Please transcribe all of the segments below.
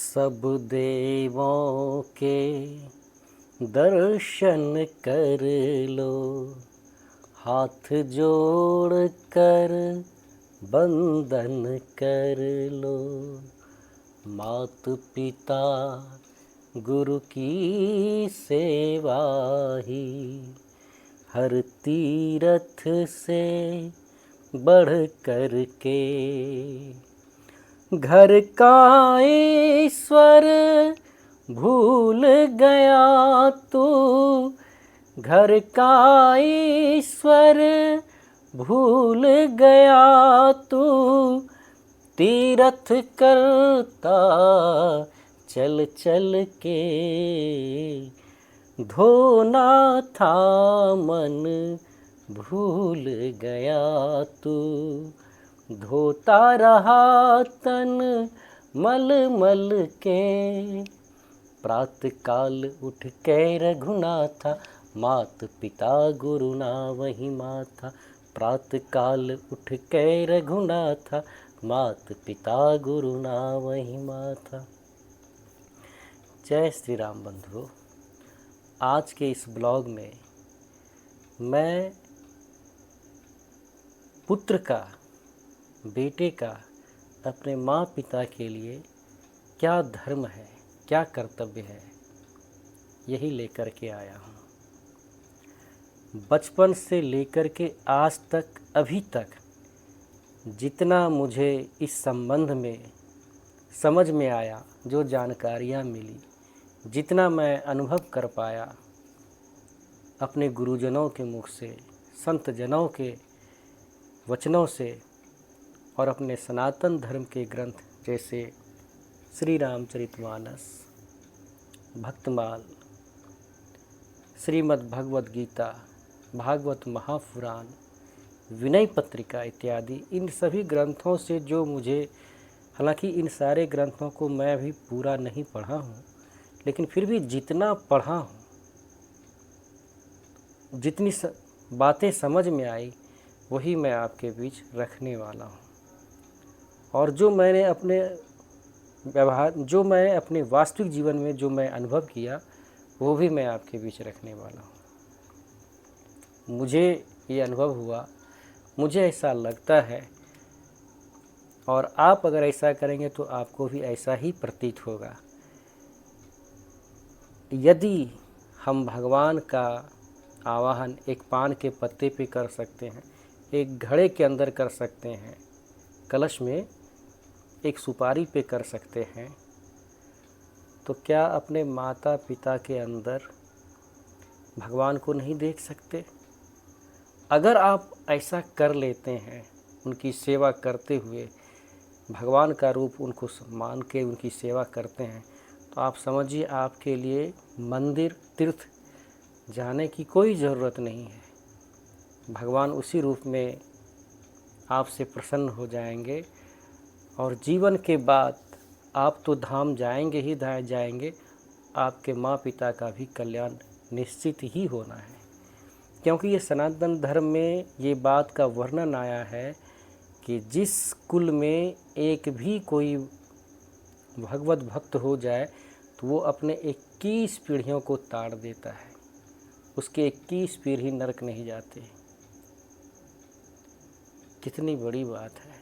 सब देवों के दर्शन कर लो, हाथ जोड़ कर बंदन कर लो। मात पिता गुरु की सेवा ही हर तीरथ से बढ़ कर के। घर का ईश्वर भूल गया तू, घर का ईश्वर भूल गया तू। तीरथ करता चल चल के, धोना था मन भूल गया तू। धोता रहा तन मल मल के। प्रातः काल उठ के रघुनाथा, मात पिता गुरु ना वही माथा। प्रातः काल उठ के रघुनाथा, मात पिता गुरु ना वही माथा। जय श्री राम बंधुओं। आज के इस ब्लॉग में मैं पुत्र का, बेटे का अपने माँ पिता के लिए क्या धर्म है, क्या कर्तव्य है, यही लेकर के आया हूँ। बचपन से लेकर के आज तक, अभी तक जितना मुझे इस संबंध में समझ में आया, जो जानकारियाँ मिली, जितना मैं अनुभव कर पाया अपने गुरुजनों के मुख से, संत जनों के वचनों से और अपने सनातन धर्म के ग्रंथ जैसे श्री रामचरितमानस, भक्तमाल, श्रीमद् भगवद गीता, भागवत महापुराण, विनय पत्रिका इत्यादि, इन सभी ग्रंथों से जो मुझे, हालांकि इन सारे ग्रंथों को मैं अभी पूरा नहीं पढ़ा हूँ, लेकिन फिर भी जितना पढ़ा हूँ, जितनी बातें समझ में आई, वही मैं आपके बीच रखने वाला हूँ। और जो मैंने अपने व्यवहार, जो मैं अपने वास्तविक जीवन में जो मैं अनुभव किया, वो भी मैं आपके बीच रखने वाला हूँ। मुझे ये अनुभव हुआ, मुझे ऐसा लगता है, और आप अगर ऐसा करेंगे तो आपको भी ऐसा ही प्रतीत होगा। यदि हम भगवान का आवाहन एक पान के पत्ते पे कर सकते हैं, एक घड़े के अंदर कर सकते हैं, कलश में एक सुपारी पे कर सकते हैं, तो क्या अपने माता पिता के अंदर भगवान को नहीं देख सकते? अगर आप ऐसा कर लेते हैं, उनकी सेवा करते हुए भगवान का रूप उनको मान के उनकी सेवा करते हैं, तो आप समझिए आपके लिए मंदिर, तीर्थ जाने की कोई ज़रूरत नहीं है। भगवान उसी रूप में आपसे प्रसन्न हो जाएंगे और जीवन के बाद आप तो धाम जाएंगे ही जाएंगे, आपके माँ पिता का भी कल्याण निश्चित ही होना है। क्योंकि ये सनातन धर्म में ये बात का वर्णन आया है कि जिस कुल में एक भी कोई भगवत भक्त हो जाए तो वो अपने 21 पीढ़ियों को ताड़ देता है, उसके 21 पीढ़ी नरक नहीं जाते। कितनी बड़ी बात है।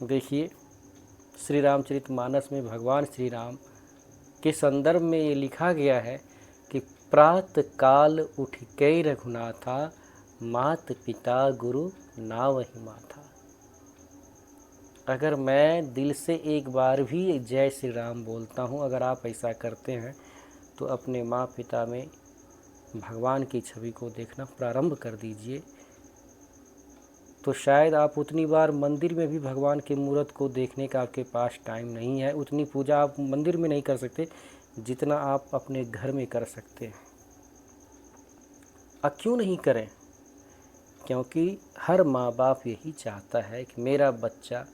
देखिए, श्री रामचरितमानस में भगवान श्री राम के संदर्भ में ये लिखा गया है कि प्रातः काल उठ के रघुनाथा, मात पिता गुरु ना वही माथा। अगर मैं दिल से एक बार भी जय श्री राम बोलता हूँ, अगर आप ऐसा करते हैं तो अपने माँ पिता में भगवान की छवि को देखना प्रारंभ कर दीजिए। तो शायद आप उतनी बार मंदिर में भी भगवान के मूर्त को देखने का आपके पास टाइम नहीं है, उतनी पूजा आप मंदिर में नहीं कर सकते जितना आप अपने घर में कर सकते हैं। क्यों नहीं करें? क्योंकि हर माँ बाप यही चाहता है कि मेरा बच्चा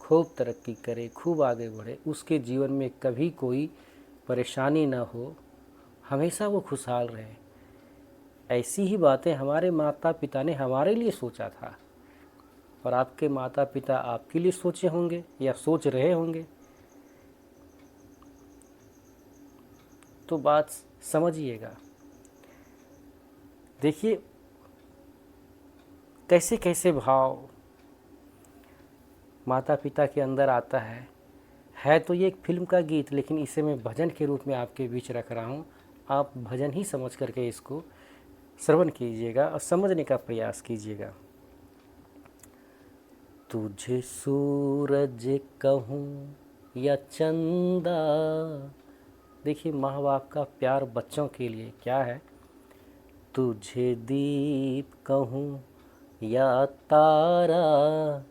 खूब तरक्की करे, खूब आगे बढ़े, उसके जीवन में कभी कोई परेशानी ना हो, हमेशा वो खुशहाल रहे। ऐसी ही बातें हमारे माता पिता ने हमारे लिए सोचा था, और आपके माता पिता आपके लिए सोचे होंगे या सोच रहे होंगे। तो बात समझिएगा। देखिए कैसे कैसे भाव माता पिता के अंदर आता है तो ये एक फिल्म का गीत, लेकिन इसे मैं भजन के रूप में आपके बीच रख रहा हूँ। आप भजन ही समझ करके इसको श्रवण कीजिएगा और समझने का प्रयास कीजिएगा। तुझे सूरज कहूँ या चंदा, देखिए माँ बाप का प्यार बच्चों के लिए क्या है। तुझे दीप कहूँ या तारा,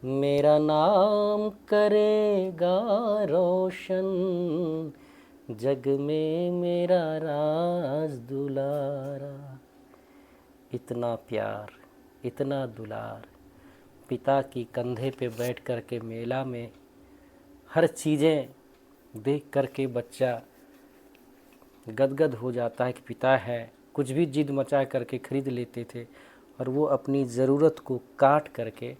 मेरा नाम करेगा रोशन, जग में मेरा राज दुलारा। इतना प्यार, इतना दुलार, पिता की कंधे पे बैठ कर के मेला में हर चीज़ें देख कर के बच्चा गदगद हो जाता है कि पिता है। कुछ भी जिद मचा करके खरीद लेते थे और वो अपनी ज़रूरत को काट करके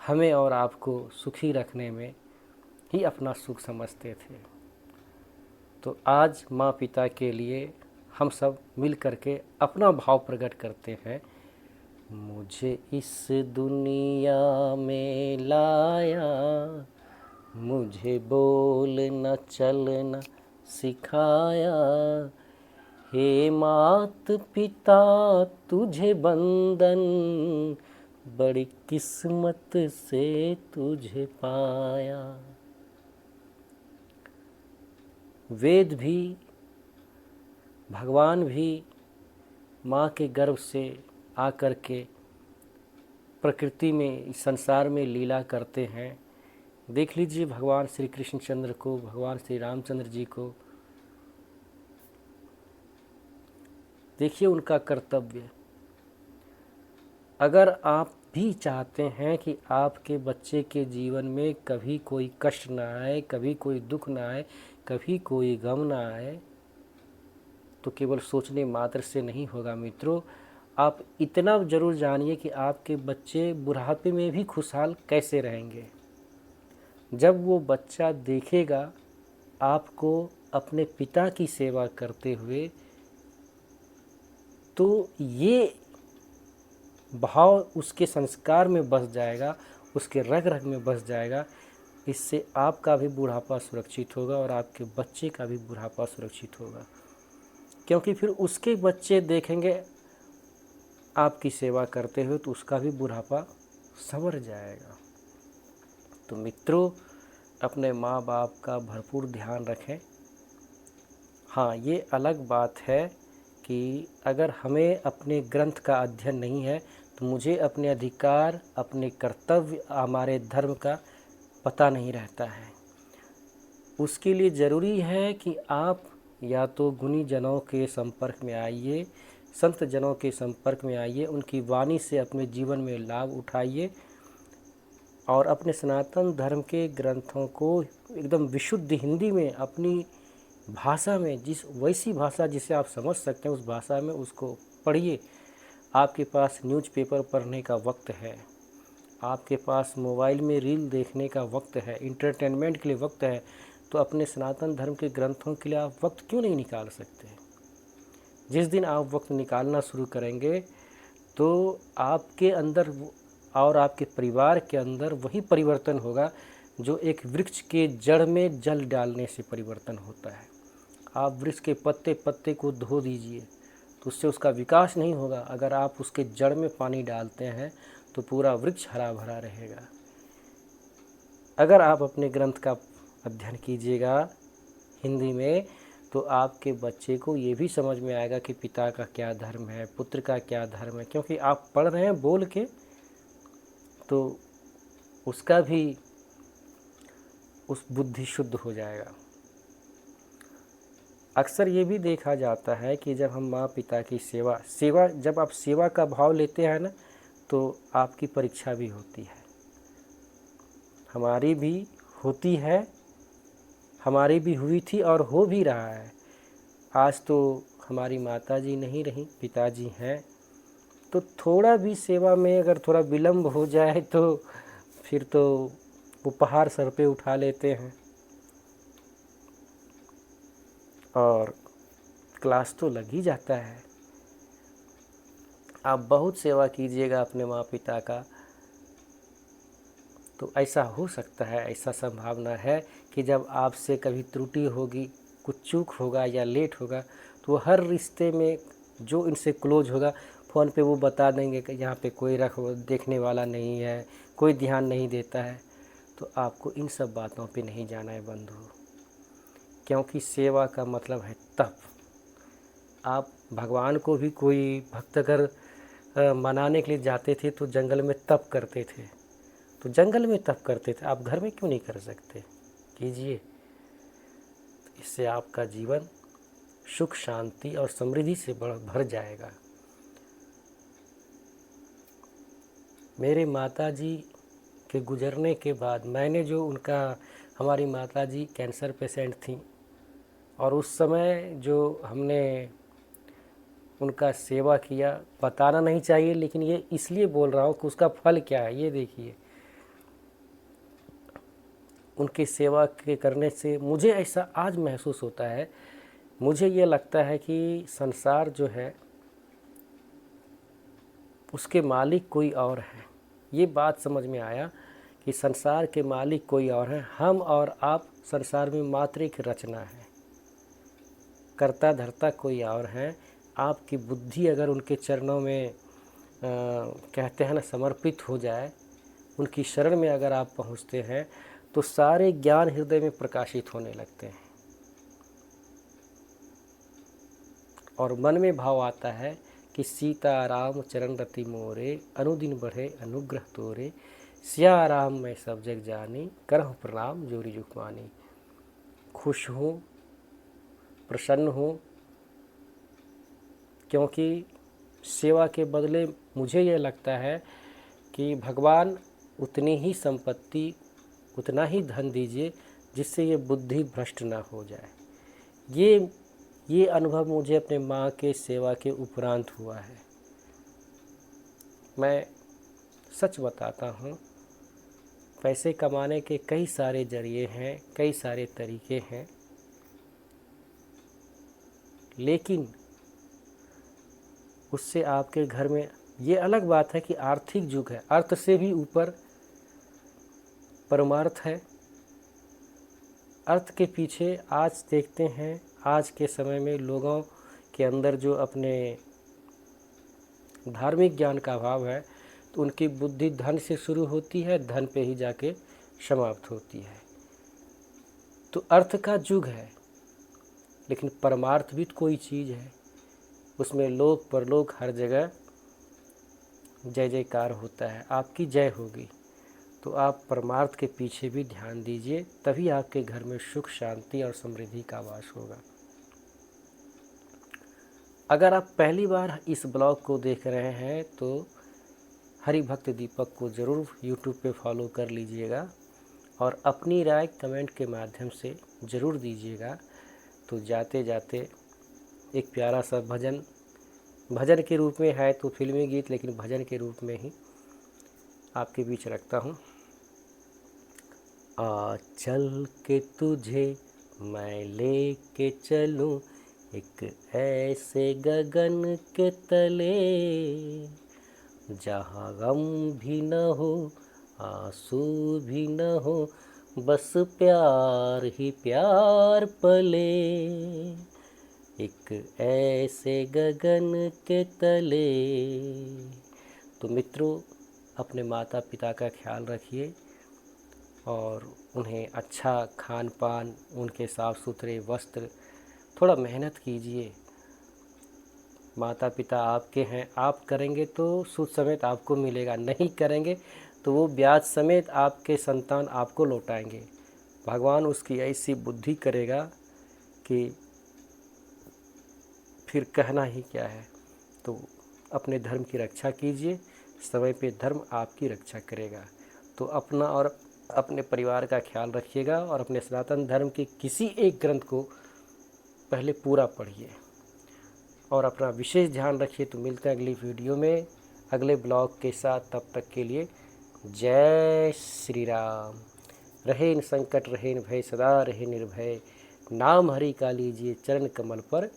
हमें और आपको सुखी रखने में ही अपना सुख समझते थे। तो आज माँ पिता के लिए हम सब मिल करके अपना भाव प्रकट करते हैं। मुझे इस दुनिया में लाया, मुझे बोलना चलना सिखाया, हे मात पिता तुझे बंदन, बड़ी किस्मत से तुझे पाया। वेद भी, भगवान भी माँ के गर्भ से आकर के प्रकृति में, इस संसार में लीला करते हैं। देख लीजिए भगवान श्री कृष्ण चंद्र को, भगवान श्री रामचंद्र जी को, देखिए उनका कर्तव्य। अगर आप भी चाहते हैं कि आपके बच्चे के जीवन में कभी कोई कष्ट ना आए, कभी कोई दुख ना आए, कभी कोई गम ना आए, तो केवल सोचने मात्र से नहीं होगा मित्रों। आप इतना ज़रूर जानिए कि आपके बच्चे बुढ़ापे में भी खुशहाल कैसे रहेंगे। जब वो बच्चा देखेगा आपको अपने पिता की सेवा करते हुए, तो ये भाव उसके संस्कार में बस जाएगा, उसके रग रग में बस जाएगा। इससे आपका भी बुढ़ापा सुरक्षित होगा और आपके बच्चे का भी बुढ़ापा सुरक्षित होगा, क्योंकि फिर उसके बच्चे देखेंगे आपकी सेवा करते हुए तो उसका भी बुढ़ापा संवर जाएगा। तो मित्रों, अपने माँ बाप का भरपूर ध्यान रखें। हाँ, ये अलग बात है कि अगर हमें अपने ग्रंथ का अध्ययन नहीं है तो मुझे अपने अधिकार, अपने कर्तव्य, हमारे धर्म का पता नहीं रहता है। उसके लिए ज़रूरी है कि आप या तो गुणी जनों के संपर्क में आइए, संत जनों के संपर्क में आइए, उनकी वाणी से अपने जीवन में लाभ उठाइए और अपने सनातन धर्म के ग्रंथों को एकदम विशुद्ध हिंदी में, अपनी भाषा में, वैसी भाषा जिसे आप समझ सकते हैं उस भाषा में उसको पढ़िए। आपके पास न्यूज़पेपर पढ़ने का वक्त है, आपके पास मोबाइल में रील देखने का वक्त है, इंटरटेनमेंट के लिए वक्त है, तो अपने सनातन धर्म के ग्रंथों के लिए आप वक्त क्यों नहीं निकाल सकते? जिस दिन आप वक्त निकालना शुरू करेंगे तो आपके अंदर और आपके परिवार के अंदर वही परिवर्तन होगा जो एक वृक्ष के जड़ में जल डालने से परिवर्तन होता है। आप वृक्ष के पत्ते पत्ते को धो दीजिए तो उससे उसका विकास नहीं होगा। अगर आप उसके जड़ में पानी डालते हैं तो पूरा वृक्ष हरा भरा रहेगा। अगर आप अपने ग्रंथ का अध्ययन कीजिएगा हिंदी में तो आपके बच्चे को ये भी समझ में आएगा कि पिता का क्या धर्म है, पुत्र का क्या धर्म है, क्योंकि आप पढ़ रहे हैं बोल के, तो उसका भी उस बुद्धि शुद्ध हो जाएगा। अक्सर ये भी देखा जाता है कि जब हम माँ पिता की सेवा जब आप सेवा का भाव लेते हैं ना, तो आपकी परीक्षा भी होती है, हमारी भी होती है, हमारी भी हुई थी और हो भी रहा है। आज तो हमारी माताजी नहीं रही, पिताजी हैं, तो थोड़ा भी सेवा में अगर थोड़ा विलम्ब हो जाए तो फिर तो वो पहाड़ सर पे उठा लेते हैं। और क्लास तो लग ही जाता है। आप बहुत सेवा कीजिएगा अपने माँ पिता का, तो ऐसा हो सकता है, ऐसा संभावना है कि जब आपसे कभी त्रुटि होगी, कुछ चूक होगा या लेट होगा, तो हर रिश्ते में जो इनसे क्लोज होगा फ़ोन पे वो बता देंगे कि यहाँ पे कोई देखने वाला नहीं है, कोई ध्यान नहीं देता है। तो आपको इन सब बातों पे नहीं जाना है बंधु, क्योंकि सेवा का मतलब है तप। आप भगवान को भी कोई भक्त अगर मनाने के लिए जाते थे तो जंगल में तप करते थे, तो जंगल में तप करते थे, आप घर में क्यों नहीं कर सकते? कीजिए। इससे आपका जीवन सुख शांति और समृद्धि से भर जाएगा। मेरे माताजी के गुजरने के बाद मैंने जो हमारी माताजी कैंसर पेशेंट थी, और उस समय जो हमने उनका सेवा किया, बताना नहीं चाहिए लेकिन ये इसलिए बोल रहा हूँ कि उसका फल क्या है ये देखिए। उनकी सेवा के करने से मुझे ऐसा आज महसूस होता है, मुझे ये लगता है कि संसार जो है उसके मालिक कोई और है। ये बात समझ में आया कि संसार के मालिक कोई और है, हम और आप संसार में मात्र एक रचना है, कर्ता धर्ता कोई और है। आपकी बुद्धि अगर उनके चरणों में कहते हैं ना समर्पित हो जाए, उनकी शरण में अगर आप पहुंचते हैं तो सारे ज्ञान हृदय में प्रकाशित होने लगते हैं, और मन में भाव आता है कि सीता राम चरण रति मोरे, अनुदिन बढ़े अनुग्रह तोरे, सिया राम मैं सब जग जानी, करहु प्रणाम जोरी जुगमानी। खुश हूँ, प्रसन्न हूँ, क्योंकि सेवा के बदले मुझे यह लगता है कि भगवान उतनी ही संपत्ति, उतना ही धन दीजिए जिससे ये बुद्धि भ्रष्ट ना हो जाए। ये अनुभव मुझे अपने माँ के सेवा के उपरांत हुआ है। मैं सच बताता हूँ, पैसे कमाने के कई सारे जरिए हैं, कई सारे तरीके हैं, लेकिन उससे आपके घर में, ये अलग बात है कि आर्थिक युग है, अर्थ से भी ऊपर परमार्थ है। अर्थ के पीछे आज देखते हैं, आज के समय में लोगों के अंदर जो अपने धार्मिक ज्ञान का अभाव है, तो उनकी बुद्धि धन से शुरू होती है, धन पे ही जाके समाप्त होती है। तो अर्थ का युग है, लेकिन परमार्थ भी कोई चीज़ है, उसमें लोक परलोक हर जगह जय जयकार होता है, आपकी जय होगी। तो आप परमार्थ के पीछे भी ध्यान दीजिए, तभी आपके घर में सुख शांति और समृद्धि का वास होगा। अगर आप पहली बार इस ब्लॉग को देख रहे हैं तो हरि भक्त दीपक को ज़रूर यूट्यूब पे फॉलो कर लीजिएगा, और अपनी राय कमेंट के माध्यम से ज़रूर दीजिएगा। तो जाते जाते एक प्यारा सा भजन के रूप में है, तो फिल्मी गीत लेकिन भजन के रूप में ही आपके बीच रखता हूँ। आ चल के तुझे मैं लेके चलूँ एक ऐसे गगन के तले, जहाँ गम भी न हो आंसू भी न हो, बस प्यार ही प्यार पले, एक ऐसे गगन के तले। तो मित्रों, अपने माता पिता का ख्याल रखिए और उन्हें अच्छा खान पान, उनके साफ़ सुथरे वस्त्र, थोड़ा मेहनत कीजिए। माता पिता आपके हैं, आप करेंगे तो सूद समेत आपको मिलेगा, नहीं करेंगे तो वो ब्याज समेत आपके संतान आपको लौटाएंगे। भगवान उसकी ऐसी बुद्धि करेगा कि फिर कहना ही क्या है। तो अपने धर्म की रक्षा कीजिए, समय पे धर्म आपकी रक्षा करेगा। तो अपना और अपने परिवार का ख्याल रखिएगा, और अपने सनातन धर्म के किसी एक ग्रंथ को पहले पूरा पढ़िए और अपना विशेष ध्यान रखिए। तो मिलते हैं अगली वीडियो में अगले ब्लॉग के साथ, तब तक के लिए जय श्री राम। रहे इन संकट रहे इन भय, सदा रहे निर्भय, नाम हरि का लीजिए चरण कमल पर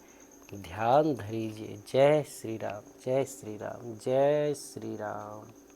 ध्यान धरीजिए। जय श्री राम, जय श्री राम, जय श्री राम।